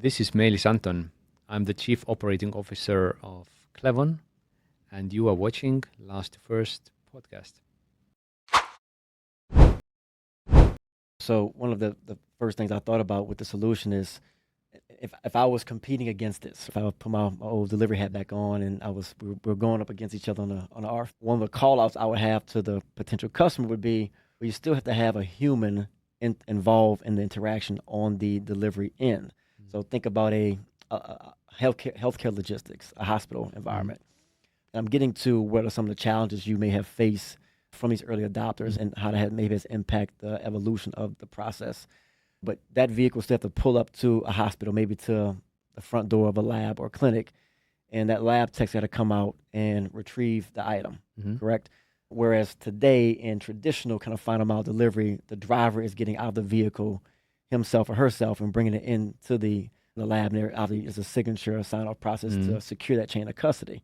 This is Meelis Anton. I'm the Chief Operating Officer of Clevon, and you are watching Last First podcast. So one of the first things I thought about with the solution is if I was competing against this, if I would put my old delivery hat back on and we were going up against each other on the RFP, one of the call outs I would have to the potential customer would be, well, you still have to have a human involved in the interaction on the delivery end. Mm-hmm. So think about a healthcare logistics, a hospital environment. Mm-hmm. I'm getting to what are some of the challenges you may have faced from these early adopters and how that maybe has impacted the evolution of the process. But that vehicle still have to pull up to a hospital, maybe to the front door of a lab or clinic, and that lab tech's got to come out and retrieve the item, correct? Whereas today in traditional kind of final mile delivery, the driver is getting out of the vehicle himself or herself and bringing it into the lab, and there obviously is a signature, a sign-off process to secure that chain of custody.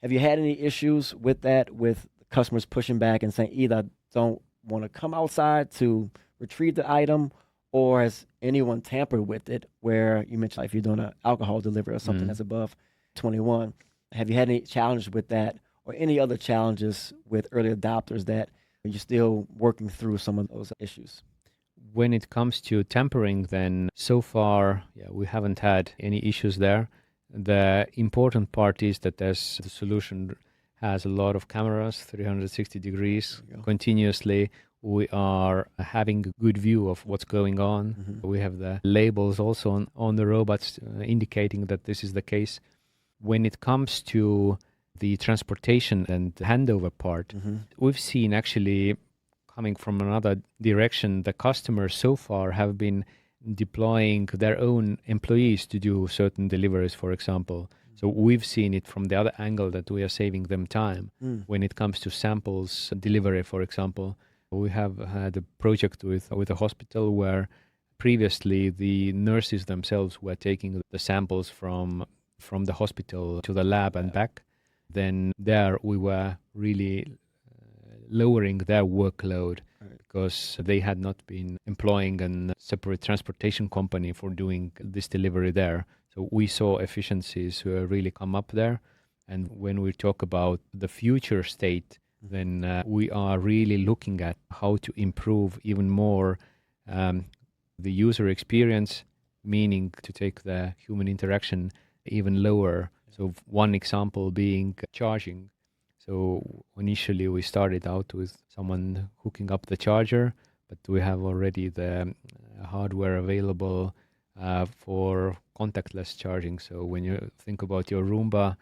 Have you had any issues with that, with customers pushing back and saying either I don't want to come outside to retrieve the item, or has anyone tampered with it, where you mentioned like if you're doing an alcohol delivery or something that's above 21, have you had any challenges with that or any other challenges with early adopters that you're still working through some of those issues? When it comes to tampering, then so far, we haven't had any issues there. The important part is that as the solution has a lot of cameras, 360 degrees continuously. We are having a good view of what's going on. We have the labels also on the robots indicating that this is the case. When it comes to the transportation and handover part, we've seen actually coming from another direction, the customers so far have been deploying their own employees to do certain deliveries, for example. So we've seen it from the other angle that we are saving them time. When it comes to samples delivery, for example. We have had a project with a hospital where previously the nurses themselves were taking the samples from the hospital to the lab and back. Then there we were really lowering their workload because they had not been employing a separate transportation company for doing this delivery there. So we saw efficiencies really come up there. And when we talk about the future state, then we are really looking at how to improve even more the user experience, meaning to take the human interaction even lower. So one example being charging. So initially we started out with someone hooking up the charger, but we have already the hardware available for contactless charging. So when you think about your Roomba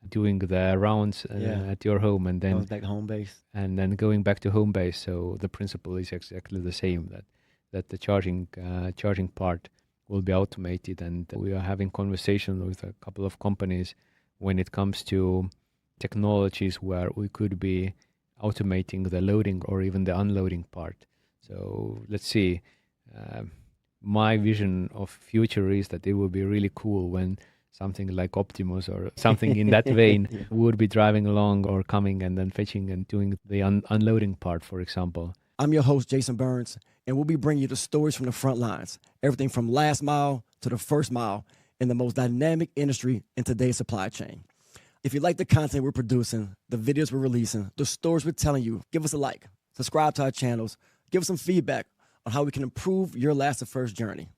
doing the rounds at your home and then back to home base, and then going back to home base, so the principle is exactly the same, that the charging part will be automated. And we are having conversations with a couple of companies when it comes to technologies where we could be automating the loading or even the unloading part. So let's see. My vision of future is that it will be really cool when something like Optimus or something in that vein would be driving along or coming and then fetching and doing the unloading part, for example. I'm your host, Jason Burns, and we'll be bringing you the stories from the front lines, everything from last mile to the first mile in the most dynamic industry in today's supply chain. If you like the content we're producing, the videos we're releasing, the stories we're telling you, give us a like, subscribe to our channels, give us some feedback on how we can improve your last to first journey.